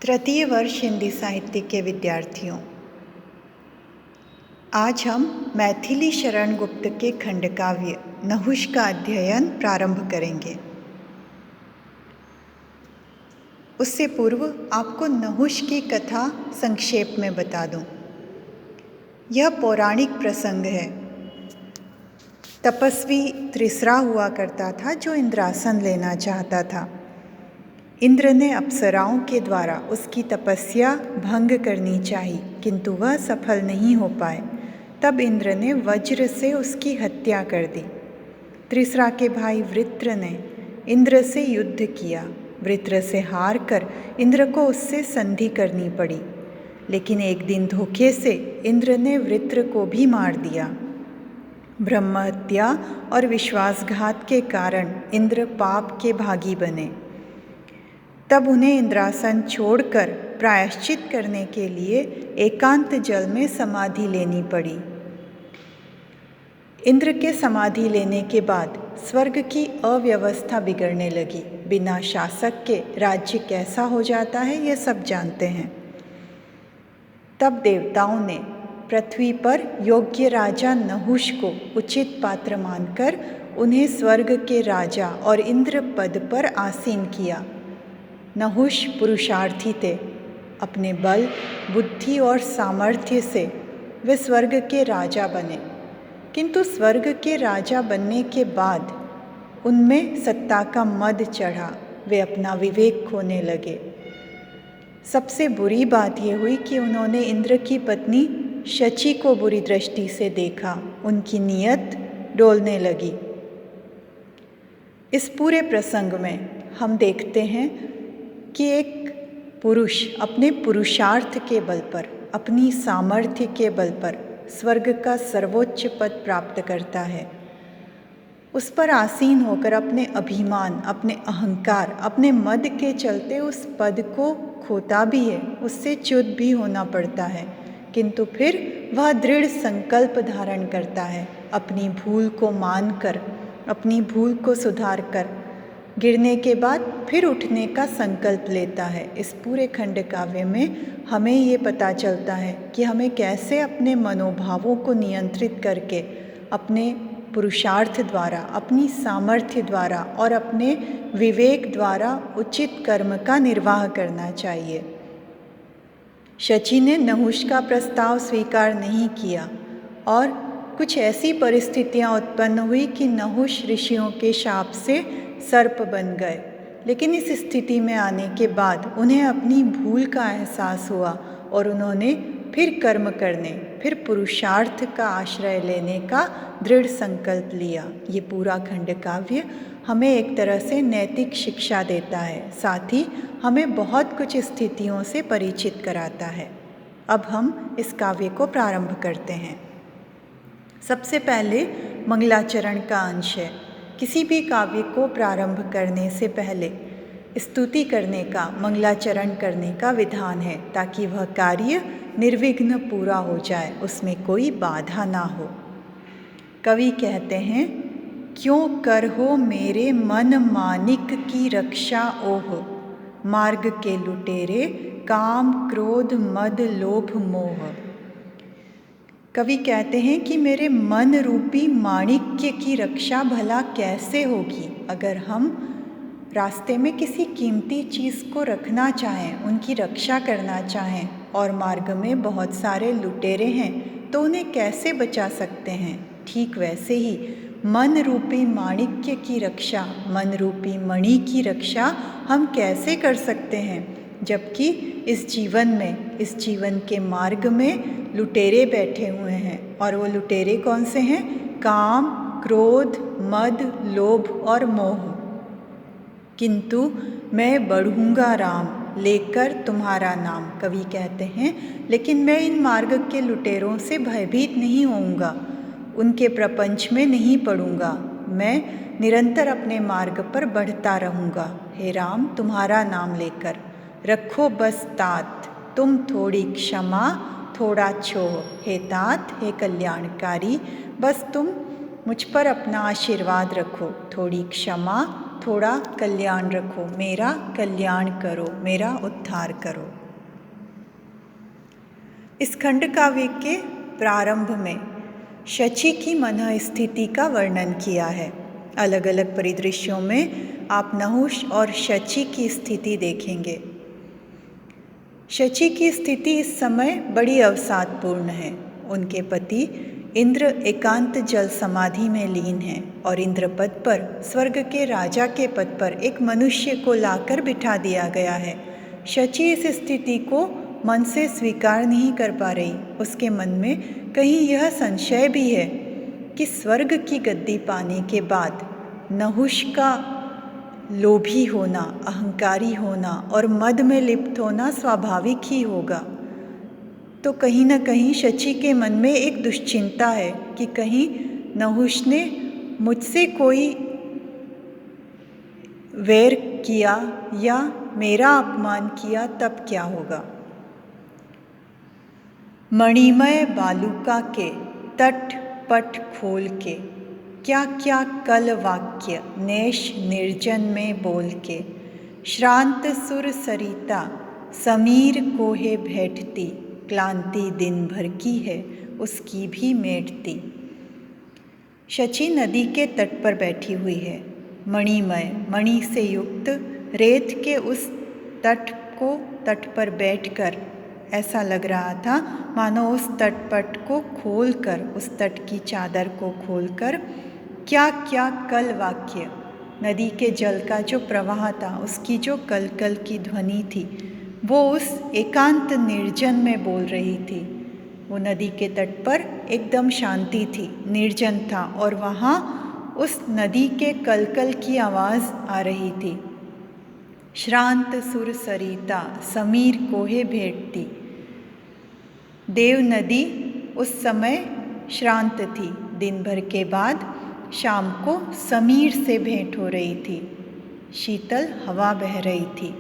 तृतीय वर्ष हिंदी साहित्य के विद्यार्थियों, आज हम मैथिली शरण गुप्त के खंडकाव्य नहुष का अध्ययन प्रारंभ करेंगे। उससे पूर्व आपको नहुष की कथा संक्षेप में बता दूं। यह पौराणिक प्रसंग है। तपस्वी त्रिसरा हुआ करता था जो इंद्रासन लेना चाहता था। इंद्र ने अप्सराओं के द्वारा उसकी तपस्या भंग करनी चाहिए, किंतु वह सफल नहीं हो पाए। तब इंद्र ने वज्र से उसकी हत्या कर दी। त्रिसरा के भाई वृत्र ने इंद्र से युद्ध किया। वृत्र से हार कर इंद्र को उससे संधि करनी पड़ी, लेकिन एक दिन धोखे से इंद्र ने वृत्र को भी मार दिया। ब्रह्महत्या और विश्वासघात के कारण इंद्र पाप के भागी बने। तब उन्हें इंद्रासन छोड़कर प्रायश्चित करने के लिए एकांत जल में समाधि लेनी पड़ी। इंद्र के समाधि लेने के बाद स्वर्ग की अव्यवस्था बिगड़ने लगी। बिना शासक के राज्य कैसा हो जाता है, यह सब जानते हैं। तब देवताओं ने पृथ्वी पर योग्य राजा नहुष को उचित पात्र मानकर उन्हें स्वर्ग के राजा और इंद्र पद पर आसीन किया। नहुष पुरुषार्थी थे। अपने बल, बुद्धि और सामर्थ्य से वे स्वर्ग के राजा बने, किंतु स्वर्ग के राजा बनने के बाद उनमें सत्ता का मद चढ़ा। वे अपना विवेक खोने लगे। सबसे बुरी बात यह हुई कि उन्होंने इंद्र की पत्नी शची को बुरी दृष्टि से देखा। उनकी नीयत डोलने लगी। इस पूरे प्रसंग में हम देखते हैं कि एक पुरुष अपने पुरुषार्थ के बल पर, अपनी सामर्थ्य के बल पर स्वर्ग का सर्वोच्च पद प्राप्त करता है। उस पर आसीन होकर अपने अभिमान, अपने अहंकार, अपने मद के चलते उस पद को खोता भी है, उससे च्युत भी होना पड़ता है, किंतु फिर वह दृढ़ संकल्प धारण करता है। अपनी भूल को मानकर, अपनी भूल को सुधार कर, गिरने के बाद फिर उठने का संकल्प लेता है। इस पूरे खंड काव्य में हमें ये पता चलता है कि हमें कैसे अपने मनोभावों को नियंत्रित करके अपने पुरुषार्थ द्वारा, अपनी सामर्थ्य द्वारा और अपने विवेक द्वारा उचित कर्म का निर्वाह करना चाहिए। शची ने नहुष का प्रस्ताव स्वीकार नहीं किया और कुछ ऐसी परिस्थितियां उत्पन्न हुई कि नहुष ऋषियों के शाप से सर्प बन गए। लेकिन इस स्थिति में आने के बाद उन्हें अपनी भूल का एहसास हुआ और उन्होंने फिर कर्म करने, फिर पुरुषार्थ का आश्रय लेने का दृढ़ संकल्प लिया। ये पूरा खंड काव्य हमें एक तरह से नैतिक शिक्षा देता है, साथ ही हमें बहुत कुछ स्थितियों से परिचित कराता है। अब हम इस काव्य को प्रारंभ करते हैं। सबसे पहले मंगलाचरण का अंश है। किसी भी काव्य को प्रारंभ करने से पहले स्तुति करने का, मंगलाचरण करने का विधान है, ताकि वह कार्य निर्विघ्न पूरा हो जाए, उसमें कोई बाधा ना हो। कवि कहते हैं, क्यों करहो मेरे मन मानिक की रक्षा ओह, मार्ग के लुटेरे काम क्रोध मद लोभ मोह। कवि कहते हैं कि मेरे मन रूपी माणिक्य की रक्षा भला कैसे होगी। अगर हम रास्ते में किसी कीमती चीज़ को रखना चाहें, उनकी रक्षा करना चाहें और मार्ग में बहुत सारे लुटेरे हैं, तो उन्हें कैसे बचा सकते हैं। ठीक वैसे ही मन रूपी माणिक्य की रक्षा, मन रूपी मणि की रक्षा हम कैसे कर सकते हैं, जबकि इस जीवन में, इस जीवन के मार्ग में लुटेरे बैठे हुए हैं। और वो लुटेरे कौन से हैं? काम, क्रोध, मद, लोभ और मोह। किंतु मैं बढ़ूंगा राम, लेकर तुम्हारा नाम, कवि कहते हैं, लेकिन मैं इन मार्ग के लुटेरों से भयभीत नहीं होऊंगा, उनके प्रपंच में नहीं पड़ूंगा। मैं निरंतर अपने मार्ग पर बढ़ता रहूंगा। हे राम, तुम्हारा नाम लेकर रखो बस तात, तुम थोड़ी क्षमा थोड़ा छोह। हे तात, हे कल्याणकारी, बस तुम मुझ पर अपना आशीर्वाद रखो। थोड़ी क्षमा थोड़ा कल्याण रखो, मेरा कल्याण करो, मेरा उद्धार करो। इस खंड काव्य के प्रारंभ में शची की मन स्थिति का वर्णन किया है। अलग अलग परिदृश्यों में आप नहुष और शची की स्थिति देखेंगे। शची की स्थिति इस समय बड़ी अवसादपूर्ण है। उनके पति इंद्र एकांत जल समाधि में लीन हैं और इंद्र पद पर, स्वर्ग के राजा के पद पर एक मनुष्य को लाकर बिठा दिया गया है। शची इस स्थिति को मन से स्वीकार नहीं कर पा रही। उसके मन में कहीं यह संशय भी है कि स्वर्ग की गद्दी पाने के बाद नहुष का लोभी होना, अहंकारी होना और मद में लिप्त होना स्वाभाविक ही होगा। तो कहीं न कहीं शची के मन में एक दुश्चिंता है कि कहीं नहुष ने मुझसे कोई वैर किया या मेरा अपमान किया, तब क्या होगा। मणिमय बालुका के तट पट खोल के, क्या क्या कल वाक्य नेश निर्जन में बोल के, श्रांत सुर सरिता समीर कोहे भेंटती, क्लांति दिन भर की है उसकी भी मेटती। शची नदी के तट पर बैठी हुई है। मणिमय, मणि से युक्त रेत के उस तट पर बैठकर ऐसा लग रहा था मानो उस तटपट को खोलकर, उस तट की चादर को खोलकर क्या क्या कल वाक्य, नदी के जल का जो प्रवाह था, उसकी जो कल कल की ध्वनि थी, वो उस एकांत निर्जन में बोल रही थी। वो नदी के तट पर एकदम शांति थी, निर्जन था और वहाँ उस नदी के कलकल की आवाज़ आ रही थी। श्रांत सुर सरिता समीर कोहे भेंटती। देव नदी उस समय श्रांत थी। दिन भर के बाद शाम को समीर से भेंट हो रही थी। शीतल हवा बह रही थी।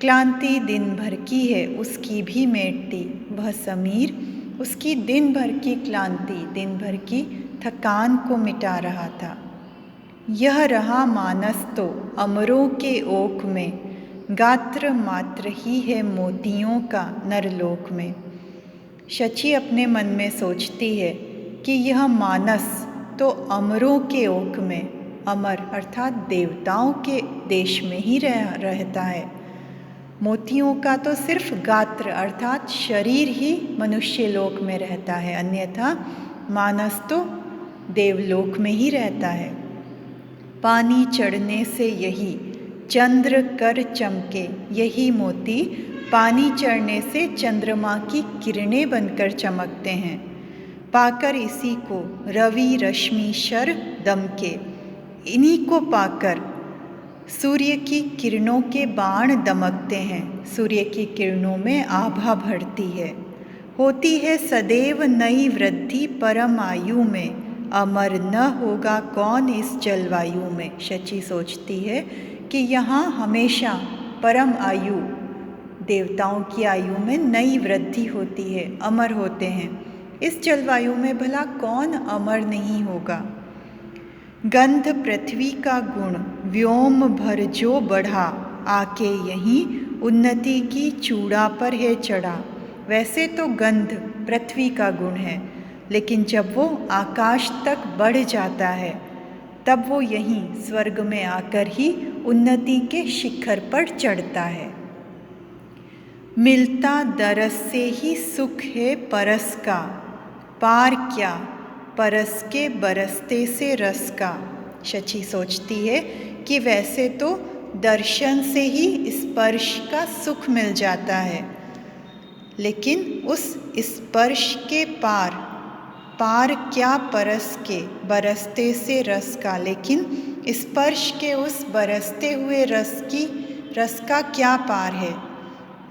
क्लांति दिन भर की है उसकी भी मेटती। वह समीर उसकी दिन भर की क्लांति, दिन भर की थकान को मिटा रहा था। यह रहा मानस तो अमरों के ओक में, गात्र मात्र ही है मोतियों का नरलोक में। शची अपने मन में सोचती है कि यह मानस तो अमरों के ओक में, अमर अर्थात देवताओं के देश में ही रहता है। मोतियों का तो सिर्फ गात्र अर्थात शरीर ही मनुष्य लोक में रहता है, अन्यथा मानस तो देवलोक में ही रहता है। पानी चढ़ने से यही चंद्र कर चमके, यही मोती पानी चढ़ने से चंद्रमा की किरणें बनकर चमकते हैं। पाकर इसी को रवि रश्मि शर दमके, इन्हीं को पाकर सूर्य की किरणों के बाण दमकते हैं। सूर्य की किरणों में आभा बढ़ती है। होती है सदैव नई वृद्धि परम आयु में, अमर न होगा कौन इस जलवायु में। शची सोचती है कि यहाँ हमेशा परम आयु, देवताओं की आयु में नई वृद्धि होती है, अमर होते हैं। इस जलवायु में भला कौन अमर नहीं होगा। गंध पृथ्वी का गुण व्योम भर जो बढ़ा, आके यहीं उन्नति की चूड़ा पर है चढ़ा। वैसे तो गंध पृथ्वी का गुण है, लेकिन जब वो आकाश तक बढ़ जाता है तब वो यहीं स्वर्ग में आकर ही उन्नति के शिखर पर चढ़ता है। मिलता दरस से ही सुख है परस का, पार क्या परस के बरसते से रस का। शची सोचती है कि वैसे तो दर्शन से ही स्पर्श का सुख मिल जाता है, लेकिन उस स्पर्श के पार क्या परस के बरसते से रस का, लेकिन स्पर्श के उस बरसते हुए रस का क्या पार है।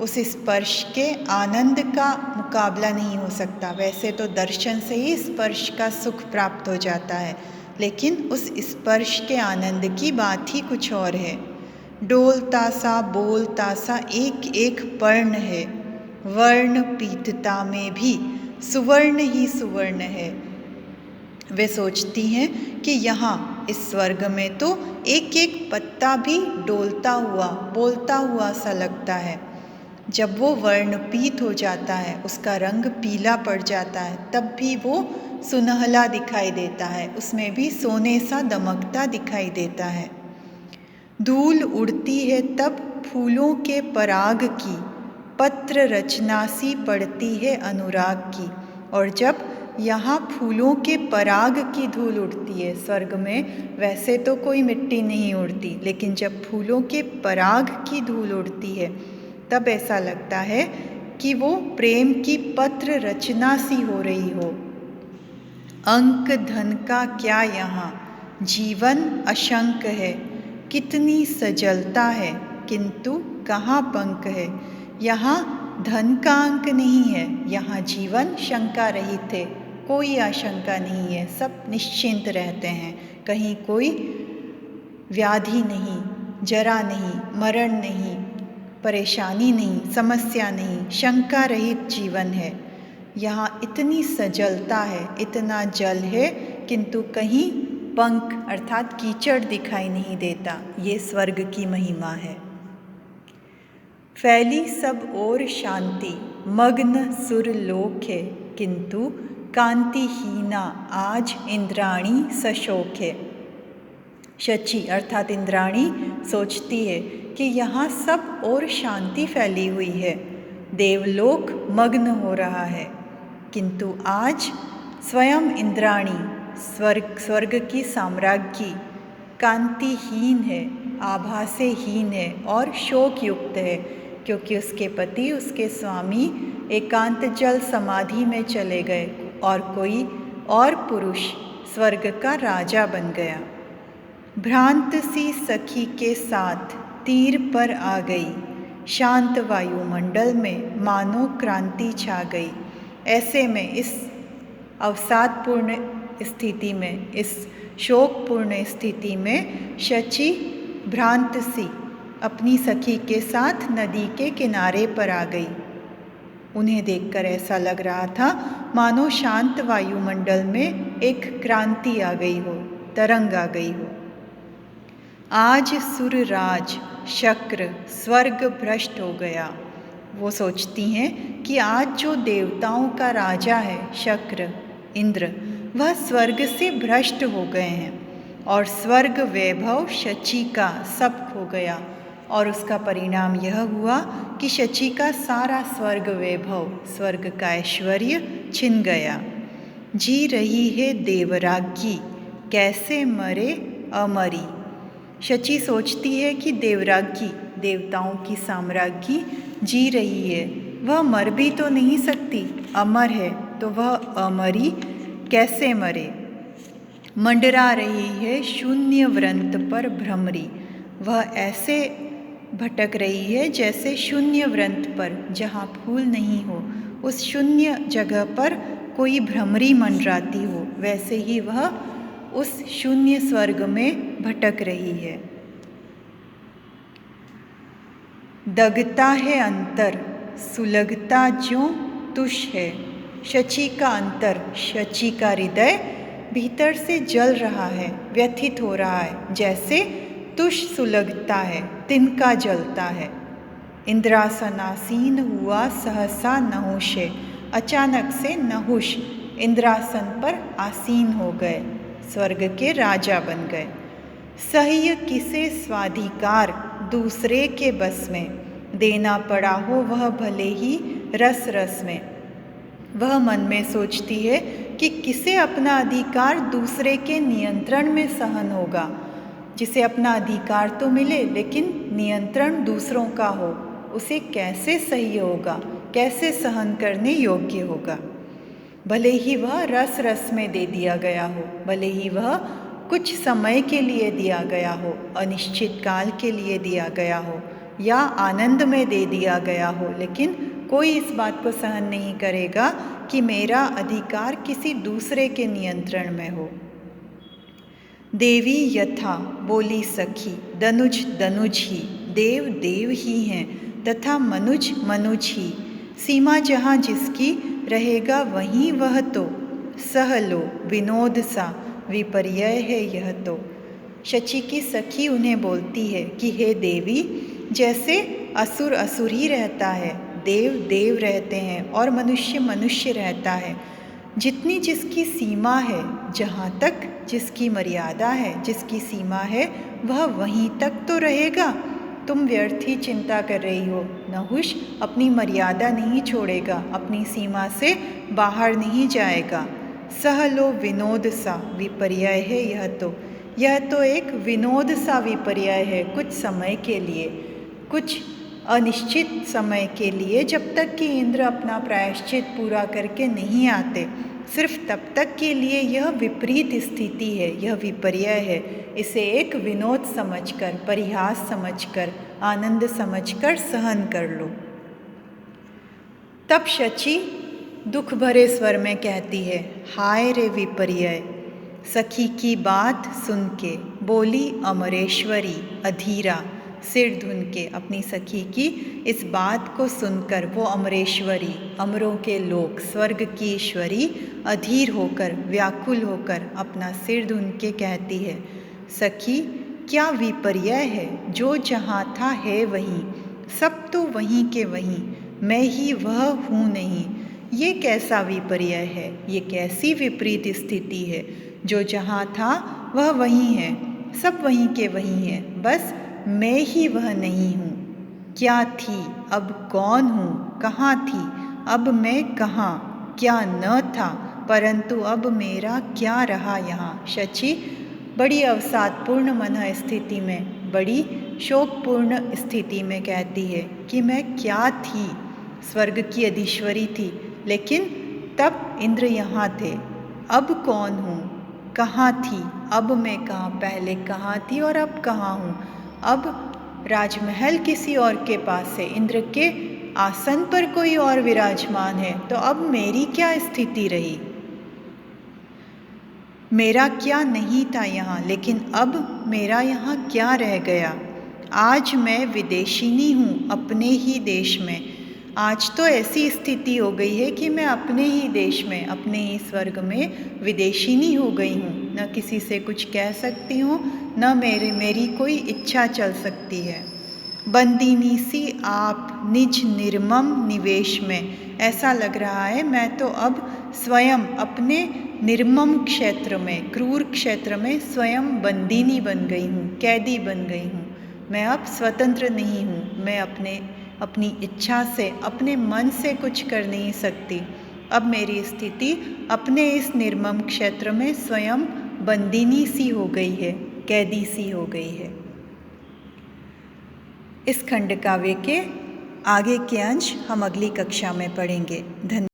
उस स्पर्श के आनंद का मुकाबला नहीं हो सकता। वैसे तो दर्शन से ही स्पर्श का सुख प्राप्त हो जाता है, लेकिन उस स्पर्श के आनंद की बात ही कुछ और है। डोलता सा बोलता सा एक एक पर्ण है, वर्ण पीतता में भी सुवर्ण ही सुवर्ण है। वे सोचती हैं कि यहाँ इस स्वर्ग में तो एक एक पत्ता भी डोलता हुआ बोलता हुआ सा लगता है। जब वो वर्णपीत हो जाता है, उसका रंग पीला पड़ जाता है, तब भी वो सुनहला दिखाई देता है, उसमें भी सोने सा दमकता दिखाई देता है। धूल उड़ती है तब फूलों के पराग की, पत्र रचना सी पड़ती है अनुराग की। और जब यहाँ फूलों के पराग की धूल उड़ती है, स्वर्ग में वैसे तो कोई मिट्टी नहीं उड़ती, लेकिन जब फूलों के पराग की धूल उड़ती है तब ऐसा लगता है कि वो प्रेम की पत्र रचना सी हो रही हो। अंक धन का क्या यहाँ, जीवन अशंक है, कितनी सजलता है, किंतु कहाँ पंक है। यहाँ धन का अंक नहीं है, यहाँ जीवन शंका रहित है, कोई आशंका नहीं है, सब निश्चिंत रहते हैं। कहीं कोई व्याधि नहीं, जरा नहीं, मरण नहीं, परेशानी नहीं, समस्या नहीं, शंका रहित जीवन है। यहाँ इतनी सजलता है, इतना जल है, किंतु कहीं पंख अर्थात कीचड़ दिखाई नहीं देता। ये स्वर्ग की महिमा है। फैली सब ओर शांति, मग्न सुरलोक है, किंतु कांतिहीना आज इंद्राणी सशोक है। शची अर्थात इंद्राणी सोचती है कि यहाँ सब ओर शांति फैली हुई है, देवलोक मग्न हो रहा है, किंतु आज स्वयं इंद्राणी स्वर्ग की साम्राज्ञी कांतिहीन है, आभा से हीन है और शोक युक्त है, क्योंकि उसके पति, उसके स्वामी एकांत जल समाधि में चले गए और कोई और पुरुष स्वर्ग का राजा बन गया। भ्रांत सी सखी के साथ तीर पर आ गई, शांत वायुमंडल में मानो क्रांति छा गई। ऐसे में इस अवसादपूर्ण स्थिति में, इस शोकपूर्ण स्थिति में शची भ्रांत सी अपनी सखी के साथ नदी के किनारे पर आ गई। उन्हें देखकर ऐसा लग रहा था मानो शांत वायुमंडल में एक क्रांति आ गई हो, तरंग आ गई हो। आज सुरराज शक्र स्वर्ग भ्रष्ट हो गया। वो सोचती हैं कि आज जो देवताओं का राजा है शक्र इंद्र, वह स्वर्ग से भ्रष्ट हो गए हैं और स्वर्ग वैभव शची का सब खो गया। और उसका परिणाम यह हुआ कि शची का सारा स्वर्ग वैभव, स्वर्ग का ऐश्वर्य छिन गया। जी रही है देवराज्ञी, कैसे मरे अमरी। शची सोचती है कि देवराज्ञी, देवताओं की साम्राज्ञी जी रही है, वह मर भी तो नहीं सकती, अमर है, तो वह अमरी कैसे मरे। मंडरा रही है शून्य व्रंत पर भ्रमरी, वह ऐसे भटक रही है जैसे शून्य व्रंत पर, जहाँ फूल नहीं हो, उस शून्य जगह पर कोई भ्रमरी मंडराती हो, वैसे ही वह उस शून्य स्वर्ग में भटक रही है। दगता है अंतर, सुलगता ज्यों तुष है। शची का अंतर, शची का हृदय भीतर से जल रहा है, व्यथित हो रहा है, जैसे तुष सुलगता है, तिनका जलता है। इंद्रासनासीन हुआ सहसा नहुष है, अचानक से नहुष इंद्रासन पर आसीन हो गए, स्वर्ग के राजा बन गए। सह्य किसे स्वाधिकार दूसरे के बस में, देना पड़ा हो वह भले ही रस रस में। वह मन में सोचती है कि किसे अपना अधिकार दूसरे के नियंत्रण में सहन होगा, जिसे अपना अधिकार तो मिले लेकिन नियंत्रण दूसरों का हो, उसे कैसे सह्य होगा, कैसे सहन करने योग्य होगा। भले ही वह रस रस में दे दिया गया हो, भले ही वह कुछ समय के लिए दिया गया हो, अनिश्चित काल के लिए दिया गया हो या आनंद में दे दिया गया हो, लेकिन कोई इस बात को सहन नहीं करेगा कि मेरा अधिकार किसी दूसरे के नियंत्रण में हो। देवी यथा बोली सखी, दनुज दनुज ही, देव देव ही हैं तथा मनुज मनुज ही। सीमा जहाँ जिसकी रहेगा वहीं वह तो, सह लो विनोद सा विपर्यय है यह तो। शची की सखी उन्हें बोलती है कि हे देवी, जैसे असुर असुर ही रहता है, देव देव रहते हैं और मनुष्य मनुष्य रहता है, जितनी जिसकी सीमा है, जहाँ तक जिसकी मर्यादा है, जिसकी सीमा है, वह वहीं तक तो रहेगा। तुम व्यर्थ ही चिंता कर रही हो। नहुष अपनी मर्यादा नहीं छोड़ेगा, अपनी सीमा से बाहर नहीं जाएगा। सहलो विनोद सा विपर्य है यह तो एक विनोद सा विपर्य है, कुछ समय के लिए, कुछ अनिश्चित समय के लिए, जब तक कि इंद्र अपना प्रायश्चित पूरा करके नहीं आते, सिर्फ तब तक के लिए यह विपरीत स्थिति है, यह विपर्य है। इसे एक विनोद समझकर, परिहास समझकर, आनंद समझकर सहन कर लो। तब शची दुख भरे स्वर में कहती है, हाय रे विपर्य। सखी की बात सुन के बोली अमरेश्वरी अधीरा, सिर धुन के अपनी सखी की इस बात को सुनकर वो अमरेश्वरी, अमरों के लोक, स्वर्ग की ईश्वरी अधीर होकर, व्याकुल होकर अपना सिर धुन के कहती है, सखी क्या विपर्य है, जो जहाँ था है वहीं, सब तो वहीं के वहीं, मैं ही वह हूँ नहीं। ये कैसा विपर्य है, ये कैसी विपरीत स्थिति है, जो जहाँ था वह वहीं है, सब वहीं के वहीं है, बस मैं ही वह नहीं हूँ। क्या थी अब कौन हूँ, कहाँ थी अब मैं कहाँ, क्या न था परंतु अब मेरा क्या रहा यहाँ। शची बड़ी अवसादपूर्ण मन स्थिति में, बड़ी शोकपूर्ण स्थिति में कहती है कि मैं क्या थी, स्वर्ग की अधीश्वरी थी, लेकिन तब इंद्र यहाँ थे, अब कौन हूँ, कहाँ थी, अब मैं कहाँ, पहले कहाँ थी और अब कहाँ हूँ। अब राजमहल किसी और के पास है, इंद्र के आसन पर कोई और विराजमान है, तो अब मेरी क्या स्थिति रही, मेरा क्या नहीं था यहाँ, लेकिन अब मेरा यहाँ क्या रह गया। आज मैं विदेशिनी हूँ अपने ही देश में, आज तो ऐसी स्थिति हो गई है कि मैं अपने ही देश में, अपने ही स्वर्ग में विदेशिनी हो गई हूँ। न किसी से कुछ कह सकती हूँ, न मेरी कोई इच्छा चल सकती है। बंदीनी सी आप निज निर्मम निवेश में, ऐसा लग रहा है मैं तो अब स्वयं अपने निर्मम क्षेत्र में, क्रूर क्षेत्र में स्वयं बंदीनी बन गई हूँ, कैदी बन गई हूँ। मैं अब स्वतंत्र नहीं हूँ, मैं अपनी इच्छा से, अपने मन से कुछ कर नहीं सकती। अब मेरी स्थिति अपने इस निर्मम क्षेत्र में स्वयं बंदीनी सी हो गई है, कैदी सी हो गई है। इस खंड काव्य के आगे के अंश हम अगली कक्षा में पढ़ेंगे। धन्यवाद।